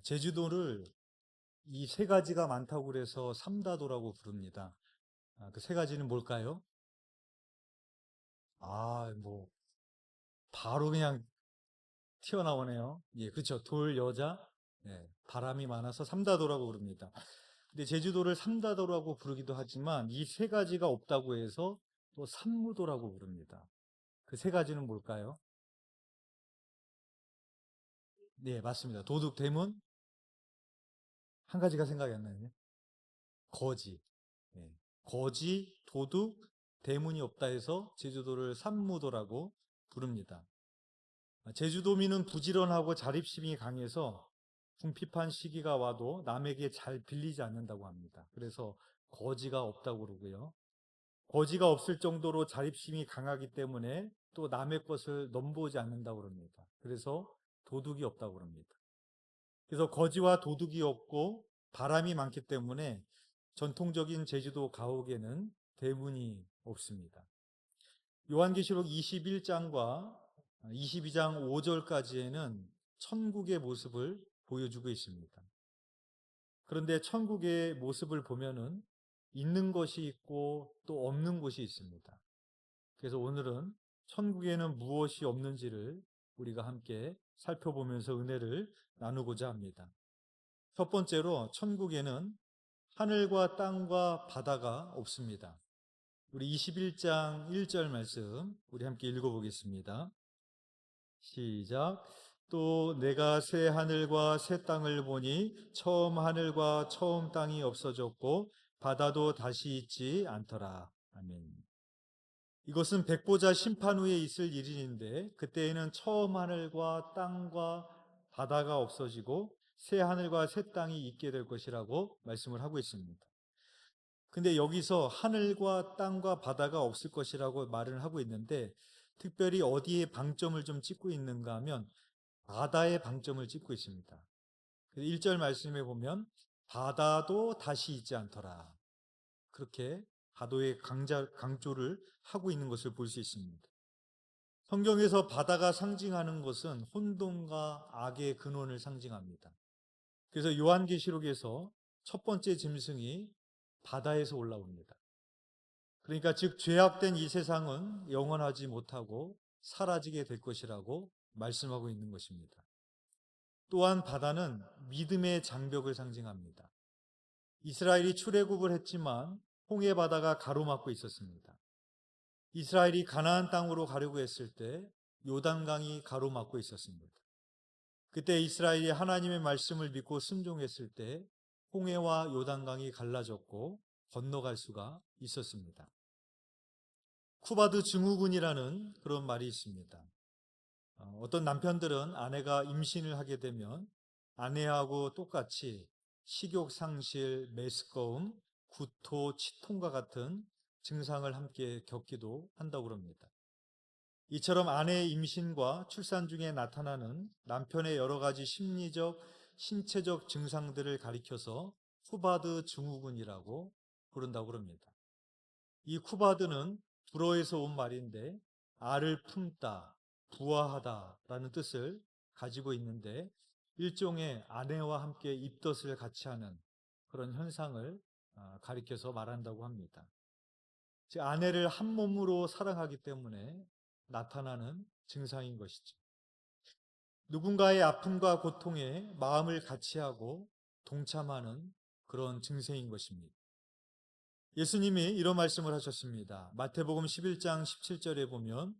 제주도를 이 세 가지가 많다고 그래서 삼다도라고 부릅니다. 그 세 가지는 뭘까요? 뭐 바로 그냥 튀어나오네요. 예, 그렇죠. 돌, 여자, 바람이 많아서 삼다도라고 부릅니다. 근데 제주도를 삼다도라고 부르기도 하지만 이 세 가지가 없다고 해서 또 삼무도라고 부릅니다. 그 세 가지는 뭘까요? 네, 맞습니다. 도둑, 대문, 한 가지가 생각이 안 나요. 거지. 예. 거지, 도둑, 대문이 없다 해서 제주도를 삼무도라고 부릅니다. 제주도민은 부지런하고 자립심이 강해서 궁핍한 시기가 와도 남에게 잘 빌리지 않는다고 합니다. 그래서 거지가 없다고 그러고요. 거지가 없을 정도로 자립심이 강하기 때문에 또 남의 것을 넘보지 않는다고 그럽니다. 그래서 도둑이 없다고 그럽니다. 그래서 거지와 도둑이 없고 바람이 많기 때문에 전통적인 제주도 가옥에는 대문이 없습니다. 요한계시록 21장과 22장 5절까지에는 천국의 모습을 보여주고 있습니다. 그런데 천국의 모습을 보면은 있는 것이 있고 또 없는 곳이 있습니다. 그래서 오늘은 천국에는 무엇이 없는지를 우리가 함께 살펴보면서 은혜를 나누고자 합니다. 첫 번째로 천국에는 하늘과 땅과 바다가 없습니다. 우리 21장 1절 말씀 우리 함께 읽어보겠습니다. 시작. 또 내가 새 하늘과 새 땅을 보니 처음 하늘과 처음 땅이 없어졌고 바다도 다시 있지 않더라. 아멘. 이것은 백보자 심판 후에 있을 일인데 그때에는 처음 하늘과 땅과 바다가 없어지고 새 하늘과 새 땅이 있게 될 것이라고 말씀을 하고 있습니다. 근데 여기서 하늘과 땅과 바다가 없을 것이라고 말을 하고 있는데 특별히 어디에 방점을 좀 찍고 있는가 하면 바다에 방점을 찍고 있습니다. 1절 말씀에 보면 바다도 다시 있지 않더라. 그렇게 바다의 강조를 하고 있는 것을 볼 수 있습니다. 성경에서 바다가 상징하는 것은 혼돈과 악의 근원을 상징합니다. 그래서 요한계시록에서 첫 번째 짐승이 바다에서 올라옵니다. 그러니까 즉 죄악된 이 세상은 영원하지 못하고 사라지게 될 것이라고 말씀하고 있는 것입니다. 또한 바다는 믿음의 장벽을 상징합니다. 이스라엘이 출애굽을 했지만 홍해 바다가 가로막고 있었습니다. 이스라엘이 가나안 땅으로 가려고 했을 때 요단강이 가로막고 있었습니다. 그때 이스라엘이 하나님의 말씀을 믿고 순종했을 때 홍해와 요단강이 갈라졌고 건너갈 수가 있었습니다. 쿠바드 증후군이라는 그런 말이 있습니다. 어떤 남편들은 아내가 임신을 하게 되면 아내하고 똑같이 식욕 상실, 메스꺼움, 구토, 치통과 같은 증상을 함께 겪기도 한다고 합니다. 이처럼 아내의 임신과 출산 중에 나타나는 남편의 여러 가지 심리적, 신체적 증상들을 가리켜서 쿠바드 증후군이라고 부른다고 합니다. 이 쿠바드는 불어에서 온 말인데 알을 품다, 부화하다라는 뜻을 가지고 있는데 일종의 아내와 함께 입덧을 같이 하는 그런 현상을 가리켜서 말한다고 합니다. 즉 아내를 한 몸으로 사랑하기 때문에 나타나는 증상인 것이죠. 누군가의 아픔과 고통에 마음을 같이 하고 동참하는 그런 증세인 것입니다. 예수님이 이런 말씀을 하셨습니다. 마태복음 11장 17절에 보면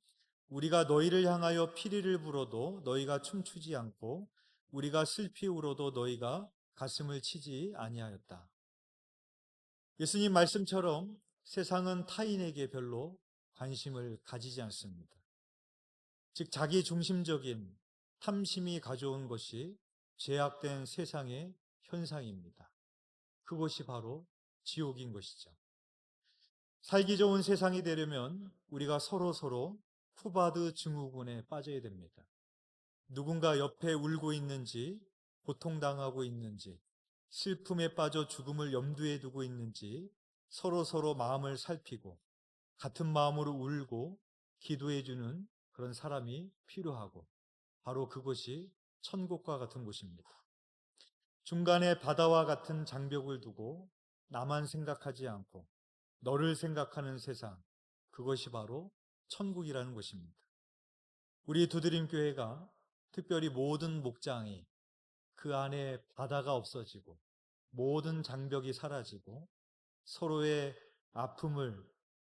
우리가 너희를 향하여 피리를 불어도 너희가 춤추지 않고 우리가 슬피 울어도 너희가 가슴을 치지 아니하였다. 예수님 말씀처럼 세상은 타인에게 별로 관심을 가지지 않습니다. 즉 자기 중심적인 탐심이 가져온 것이 죄악된 세상의 현상입니다. 그것이 바로 지옥인 것이죠. 살기 좋은 세상이 되려면 우리가 서로 쿠바드 증후군에 빠져야 됩니다. 누군가 옆에 울고 있는지, 고통당하고 있는지, 슬픔에 빠져 죽음을 염두에 두고 있는지 서로 마음을 살피고 같은 마음으로 울고 기도해주는 그런 사람이 필요하고 바로 그것이 천국과 같은 곳입니다. 중간에 바다와 같은 장벽을 두고 나만 생각하지 않고 너를 생각하는 세상, 그것이 바로 천국이라는 것입니다. 우리 두드림 교회가 특별히 모든 목장이 그 안에 바다가 없어지고 모든 장벽이 사라지고 서로의 아픔을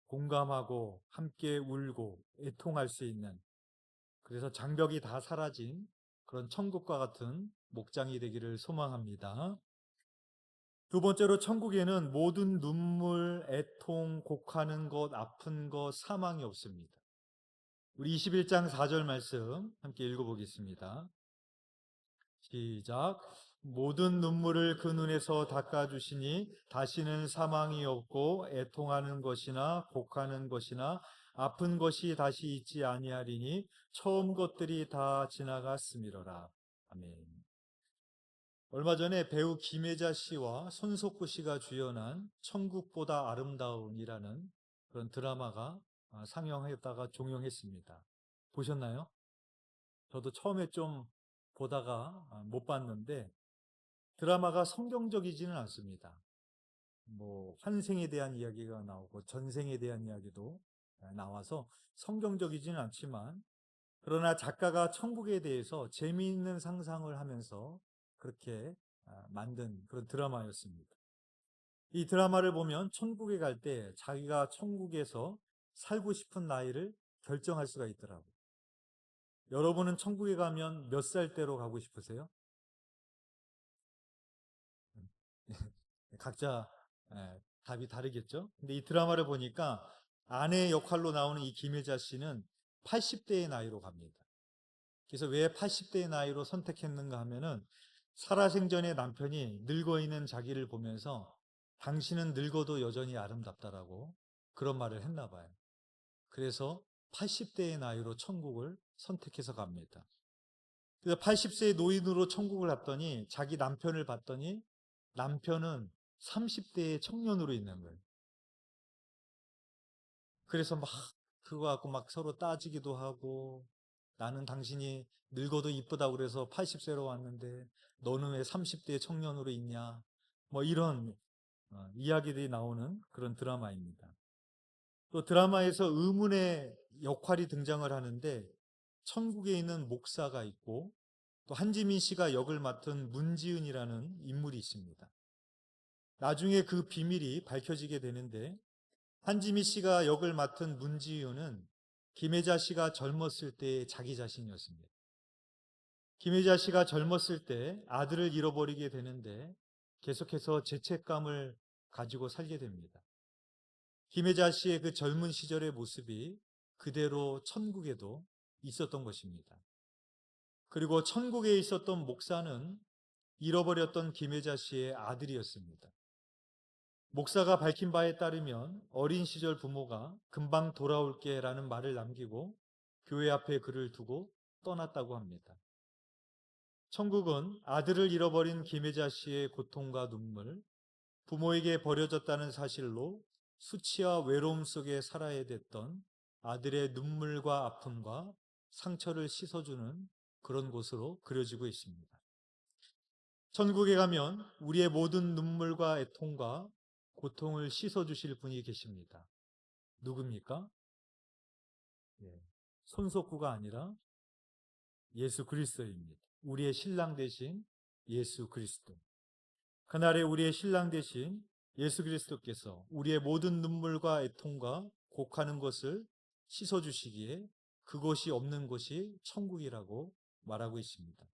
공감하고 함께 울고 애통할 수 있는, 그래서 장벽이 다 사라진 그런 천국과 같은 목장이 되기를 소망합니다. 두 번째로, 천국에는 모든 눈물, 애통, 곡하는 것, 아픈 것, 사망이 없습니다. 우리 21장 4절 말씀 함께 읽어보겠습니다. 시작. 모든 눈물을 그 눈에서 닦아주시니 다시는 사망이 없고 애통하는 것이나 곡하는 것이나 아픈 것이 다시 있지 아니하리니 처음 것들이 다 지나갔음이로라. 아멘. 얼마 전에 배우 김혜자 씨와 손석구 씨가 주연한 천국보다 아름다운이라는 그런 드라마가 상영했다가 종영했습니다. 보셨나요? 저도 처음에 좀 보다가 못 봤는데, 드라마가 성경적이지는 않습니다. 환생에 대한 이야기가 나오고 전생에 대한 이야기도 나와서 성경적이지는 않지만, 그러나 작가가 천국에 대해서 재미있는 상상을 하면서 그렇게 만든 그런 드라마였습니다. 이 드라마를 보면 천국에 갈 때 자기가 천국에서 살고 싶은 나이를 결정할 수가 있더라고요. 여러분은 천국에 가면 몇 살 때로 가고 싶으세요? 각자 답이 다르겠죠? 근데 이 드라마를 보니까 아내 역할로 나오는 이 김혜자 씨는 80대의 나이로 갑니다. 그래서 왜 80대의 나이로 선택했는가 하면은, 살아생전에 남편이 늙어 있는 자기를 보면서 당신은 늙어도 여전히 아름답다라고 그런 말을 했나 봐요. 그래서 80대의 나이로 천국을 선택해서 갑니다. 그래서 80세의 노인으로 천국을 갔더니 자기 남편을 봤더니 남편은 30대의 청년으로 있는 거예요. 그래서 막 그거 갖고 막 서로 따지기도 하고, 나는 당신이 늙어도 이쁘다고 그래서 80세로 왔는데 너는 왜 30대의 청년으로 있냐, 이런 이야기들이 나오는 그런 드라마입니다. 또 드라마에서 의문의 역할이 등장을 하는데, 천국에 있는 목사가 있고 또 한지민 씨가 역을 맡은 문지은이라는 인물이 있습니다. 나중에 그 비밀이 밝혀지게 되는데, 한지민 씨가 역을 맡은 문지은은 김혜자 씨가 젊었을 때의 자기 자신이었습니다. 김혜자 씨가 젊었을 때 아들을 잃어버리게 되는데 계속해서 죄책감을 가지고 살게 됩니다. 김혜자 씨의 그 젊은 시절의 모습이 그대로 천국에도 있었던 것입니다. 그리고 천국에 있었던 목사는 잃어버렸던 김혜자 씨의 아들이었습니다. 목사가 밝힌 바에 따르면 어린 시절 부모가 금방 돌아올게 라는 말을 남기고 교회 앞에 그를 두고 떠났다고 합니다. 천국은 아들을 잃어버린 김혜자 씨의 고통과 눈물, 부모에게 버려졌다는 사실로 수치와 외로움 속에 살아야 됐던 아들의 눈물과 아픔과 상처를 씻어주는 그런 곳으로 그려지고 있습니다. 천국에 가면 우리의 모든 눈물과 애통과 고통을 씻어주실 분이 계십니다. 누굽니까? 손석구가 아니라 예수 그리스도입니다. 우리의 신랑 되신 예수 그리스도. 그날에 우리의 신랑 되신 예수 그리스도께서 우리의 모든 눈물과 애통과 곡하는 것을 씻어주시기에 그것이 없는 곳이 천국이라고 말하고 있습니다.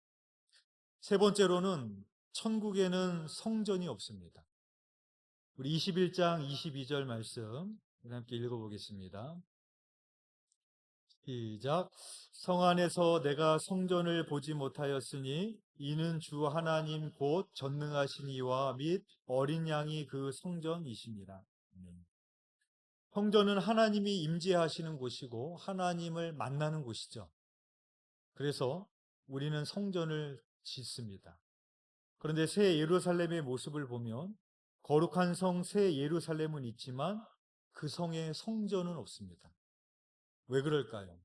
세 번째로는, 천국에는 성전이 없습니다. 우리 21장 22절 말씀 함께 읽어보겠습니다. 시작. 성 안에서 내가 성전을 보지 못하였으니 이는 주 하나님 곧 전능하신 이와 및 어린 양이 그 성전이십니다. 성전은 하나님이 임재하시는 곳이고 하나님을 만나는 곳이죠. 그래서 우리는 성전을 짓습니다. 그런데 새 예루살렘의 모습을 보면 거룩한 성 새 예루살렘은 있지만 그 성에 성전은 없습니다. 왜 그럴까요?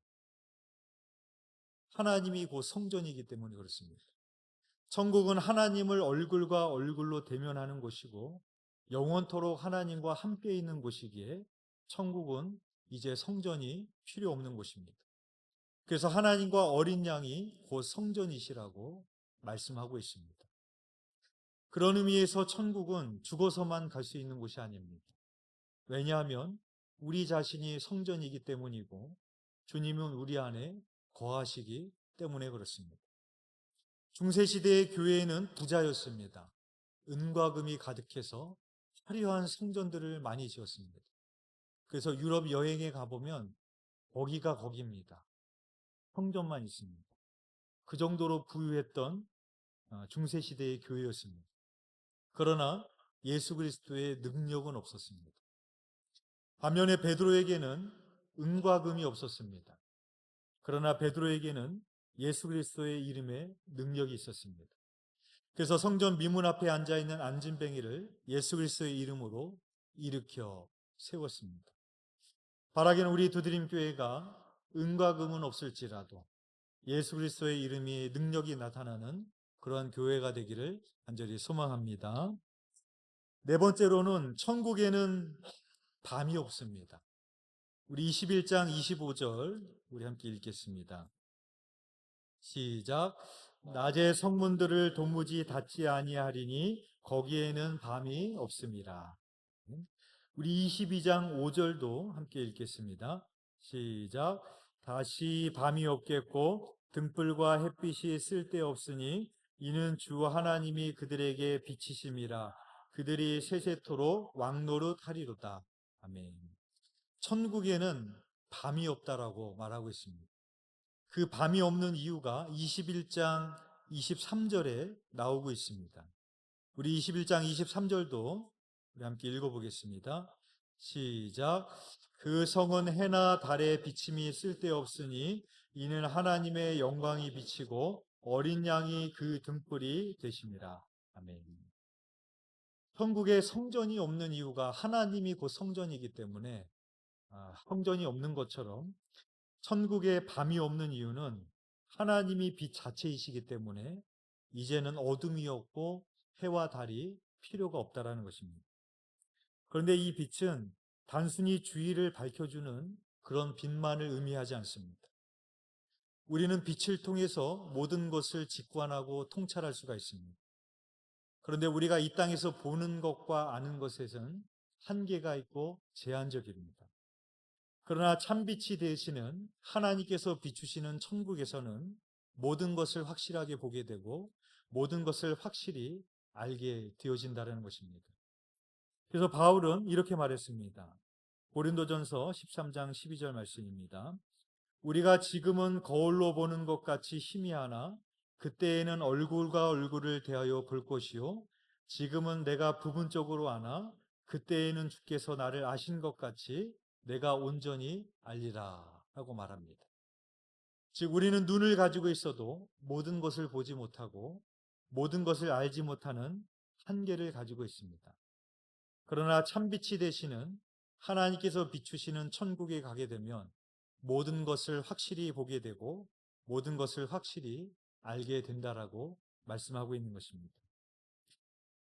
하나님이 곧 성전이기 때문에 그렇습니다. 천국은 하나님을 얼굴과 얼굴로 대면하는 곳이고 영원토록 하나님과 함께 있는 곳이기에 천국은 이제 성전이 필요 없는 곳입니다. 그래서 하나님과 어린 양이 곧 성전이시라고 말씀하고 있습니다. 그런 의미에서 천국은 죽어서만 갈 수 있는 곳이 아닙니다. 왜냐하면 우리 자신이 성전이기 때문이고 주님은 우리 안에 거하시기 때문에 그렇습니다. 중세시대의 교회는 부자였습니다. 은과 금이 가득해서 화려한 성전들을 많이 지었습니다. 그래서 유럽 여행에 가보면 거기가 거기입니다. 성전만 있습니다. 그 정도로 부유했던 중세시대의 교회였습니다. 그러나 예수 그리스도의 능력은 없었습니다. 반면에 베드로에게는 은과 금이 없었습니다. 그러나 베드로에게는 예수 그리스도의 이름에 능력이 있었습니다. 그래서 성전 미문 앞에 앉아있는 안진뱅이를 예수 그리스도의 이름으로 일으켜 세웠습니다. 바라기는 우리 두드림교회가 은과 금은 없을지라도 예수 그리스도의 이름이 능력이 나타나는 그러한 교회가 되기를 간절히 소망합니다. 네 번째로는 천국에는 밤이 없습니다. 우리 21장 25절 우리 함께 읽겠습니다. 시작. 낮에 성문들을 도무지 닫지 아니하리니 거기에는 밤이 없음이라. 우리 22장 5절도 함께 읽겠습니다. 시작. 다시 밤이 없겠고 등불과 햇빛이 쓸데없으니 이는 주 하나님이 그들에게 비치심이라. 그들이 세세토록 왕노릇 하리로다. 아멘. 천국에는 밤이 없다라고 말하고 있습니다. 그 밤이 없는 이유가 21장 23절에 나오고 있습니다. 우리 21장 23절도 우리 함께 읽어보겠습니다. 시작. 그 성은 해나 달의 비침이 쓸데없으니 이는 하나님의 영광이 비치고 어린 양이 그 등불이 되심이라. 아멘. 천국에 성전이 없는 이유가 하나님이 곧 성전이기 때문에 성전이 없는 것처럼 천국에 밤이 없는 이유는 하나님이 빛 자체이시기 때문에 이제는 어둠이 없고 해와 달이 필요가 없다라는 것입니다. 그런데 이 빛은 단순히 주위를 밝혀주는 그런 빛만을 의미하지 않습니다. 우리는 빛을 통해서 모든 것을 직관하고 통찰할 수가 있습니다. 그런데 우리가 이 땅에서 보는 것과 아는 것에는 한계가 있고 제한적입니다. 그러나 참빛이 되시는 하나님께서 비추시는 천국에서는 모든 것을 확실하게 보게 되고 모든 것을 확실히 알게 되어진다는 것입니다. 그래서 바울은 이렇게 말했습니다. 고린도전서 13장 12절 말씀입니다. 우리가 지금은 거울로 보는 것 같이 희미하나 그때에는 얼굴과 얼굴을 대하여 볼 것이요 지금은 내가 부분적으로 아나 그때에는 주께서 나를 아신 것 같이 내가 온전히 알리라 라고 말합니다. 즉 우리는 눈을 가지고 있어도 모든 것을 보지 못하고 모든 것을 알지 못하는 한계를 가지고 있습니다. 그러나 참빛이 되시는 하나님께서 비추시는 천국에 가게 되면 모든 것을 확실히 보게 되고 모든 것을 확실히 알게 된다라고 말씀하고 있는 것입니다.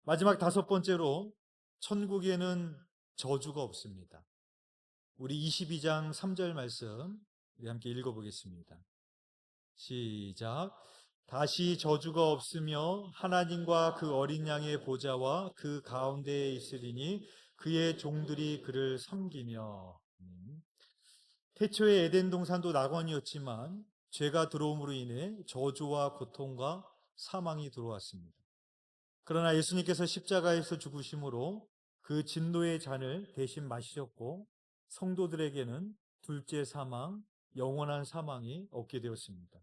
마지막 다섯 번째로 천국에는 저주가 없습니다. 우리 22장 3절 말씀 우리 함께 읽어보겠습니다. 시작. 다시 저주가 없으며 하나님과 그 어린 양의 보좌와 그 가운데에 있으리니 그의 종들이 그를 섬기며. 태초의 에덴 동산도 낙원이었지만 죄가 들어옴으로 인해 저주와 고통과 사망이 들어왔습니다. 그러나 예수님께서 십자가에서 죽으심으로 그 진노의 잔을 대신 마시셨고 성도들에게는 둘째 사망, 영원한 사망이 없게 되었습니다.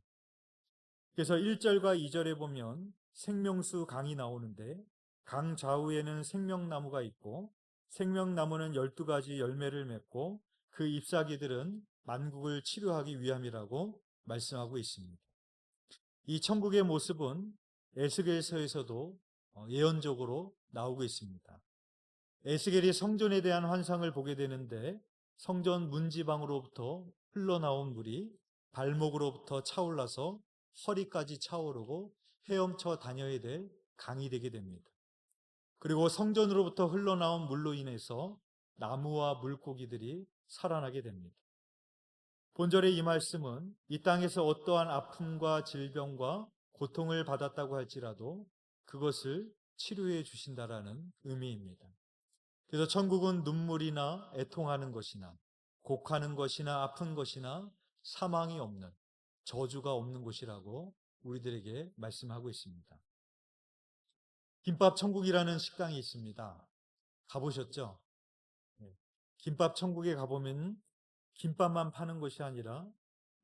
그래서 1절과 2절에 보면 생명수 강이 나오는데 강 좌우에는 생명나무가 있고 생명나무는 12가지 열매를 맺고 그 잎사귀들은 만국을 치료하기 위함이라고 말씀하고 있습니다. 이 천국의 모습은 에스겔서에서도 예언적으로 나오고 있습니다. 에스겔이 성전에 대한 환상을 보게 되는데 성전 문지방으로부터 흘러나온 물이 발목으로부터 차올라서 허리까지 차오르고 헤엄쳐 다녀야 될 강이 되게 됩니다. 그리고 성전으로부터 흘러나온 물로 인해서 나무와 물고기들이 살아나게 됩니다. 본절의 이 말씀은 이 땅에서 어떠한 아픔과 질병과 고통을 받았다고 할지라도 그것을 치료해 주신다라는 의미입니다. 그래서 천국은 눈물이나 애통하는 것이나 곡하는 것이나 아픈 것이나 사망이 없는, 저주가 없는 곳이라고 우리들에게 말씀하고 있습니다. 김밥 천국이라는 식당이 있습니다. 가보셨죠? 네. 김밥 천국에 가보면 김밥만 파는 것이 아니라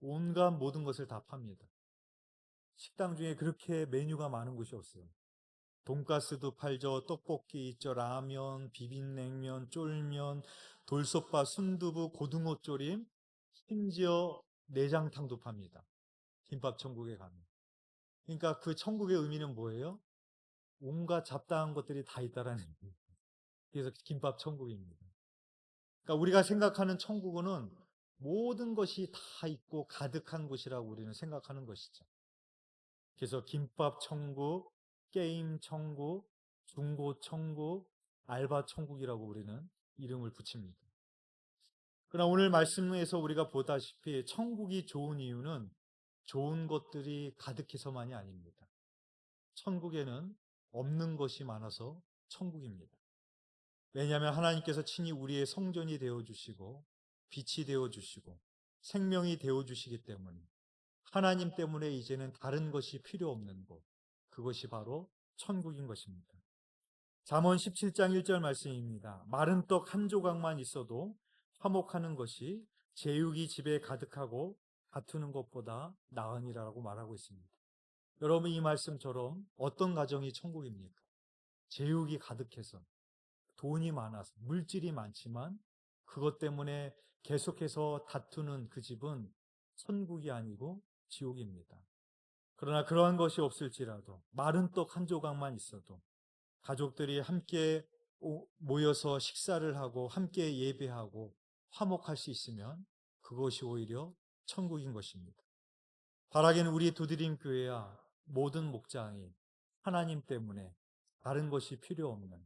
온갖 모든 것을 다 팝니다. 식당 중에 그렇게 메뉴가 많은 곳이 없어요. 돈가스도 팔죠. 떡볶이 있죠. 라면, 비빔냉면, 쫄면, 돌솥밥, 순두부, 고등어조림, 심지어 내장탕도 팝니다. 김밥 천국에 가면. 그러니까 그 천국의 의미는 뭐예요? 온갖 잡다한 것들이 다 있다라는 의미예요. 그래서 김밥 천국입니다. 그러니까 우리가 생각하는 천국은 모든 것이 다 있고 가득한 곳이라고 우리는 생각하는 것이죠. 그래서 김밥 천국, 게임 천국, 중고 천국, 알바 천국이라고 우리는 이름을 붙입니다. 그러나 오늘 말씀에서 우리가 보다시피 천국이 좋은 이유는 좋은 것들이 가득해서만이 아닙니다. 천국에는 없는 것이 많아서 천국입니다. 왜냐하면 하나님께서 친히 우리의 성전이 되어주시고 빛이 되어주시고 생명이 되어주시기 때문에 하나님 때문에 이제는 다른 것이 필요 없는 곳, 그것이 바로 천국인 것입니다. 잠언 17장 1절 말씀입니다. 마른 떡 한 조각만 있어도 화목하는 것이 제육이 집에 가득하고 다투는 것보다 나으니라고 말하고 있습니다. 여러분, 이 말씀처럼 어떤 가정이 천국입니까? 제육이 가득해서, 돈이 많아서, 물질이 많지만 그것 때문에 계속해서 다투는 그 집은 천국이 아니고 지옥입니다. 그러나 그러한 것이 없을지라도 마른 떡 한 조각만 있어도 가족들이 함께 모여서 식사를 하고 함께 예배하고 화목할 수 있으면 그것이 오히려 천국인 것입니다. 바라기는 우리 두드림 교회야 모든 목장이 하나님 때문에 다른 것이 필요 없는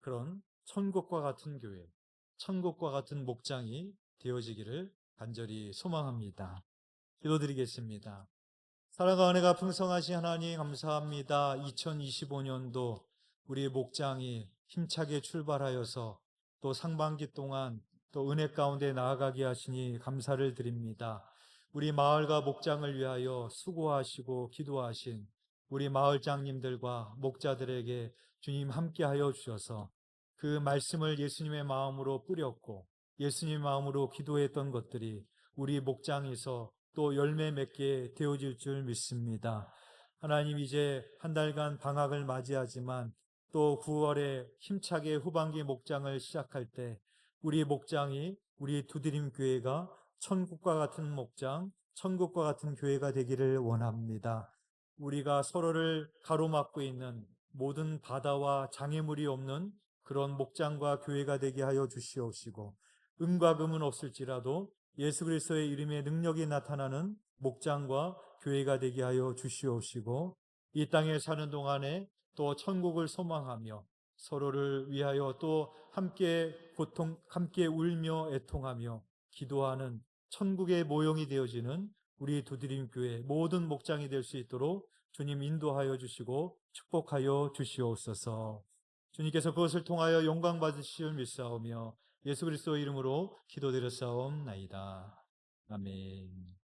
그런 천국과 같은 교회, 천국과 같은 목장이 되어지기를 간절히 소망합니다. 기도드리겠습니다. 사랑과 은혜가 풍성하신 하나님 감사합니다. 2025년도 우리 목장이 힘차게 출발하여서 또 상반기 동안 또 은혜 가운데 나아가게 하시니 감사를 드립니다. 우리 마을과 목장을 위하여 수고하시고 기도하신 우리 마을장님들과 목자들에게 주님 함께하여 주셔서 그 말씀을 예수님의 마음으로 뿌렸고 예수님의 마음으로 기도했던 것들이 우리 목장에서 또 열매 맺게 되어질 줄 믿습니다. 하나님, 이제 한 달간 방학을 맞이하지만 또 9월에 힘차게 후반기 목장을 시작할 때 우리 목장이 우리 두드림 교회가 천국과 같은 목장, 천국과 같은 교회가 되기를 원합니다. 우리가 서로를 가로막고 있는 모든 바다와 장애물이 없는 그런 목장과 교회가 되게 하여 주시옵시고 은과 금은 없을지라도 예수 그리스도의 이름의 능력이 나타나는 목장과 교회가 되게 하여 주시옵시고 이 땅에 사는 동안에 또 천국을 소망하며 서로를 위하여 또 함께 울며 애통하며 기도하는 천국의 모형이 되어지는 우리 두드림 교회 모든 목장이 될 수 있도록 주님 인도하여 주시고 축복하여 주시옵소서. 주님께서 그것을 통하여 영광 받으실 믿사오며 예수 그리스도의 이름으로 기도드렸사옵나이다. 아멘.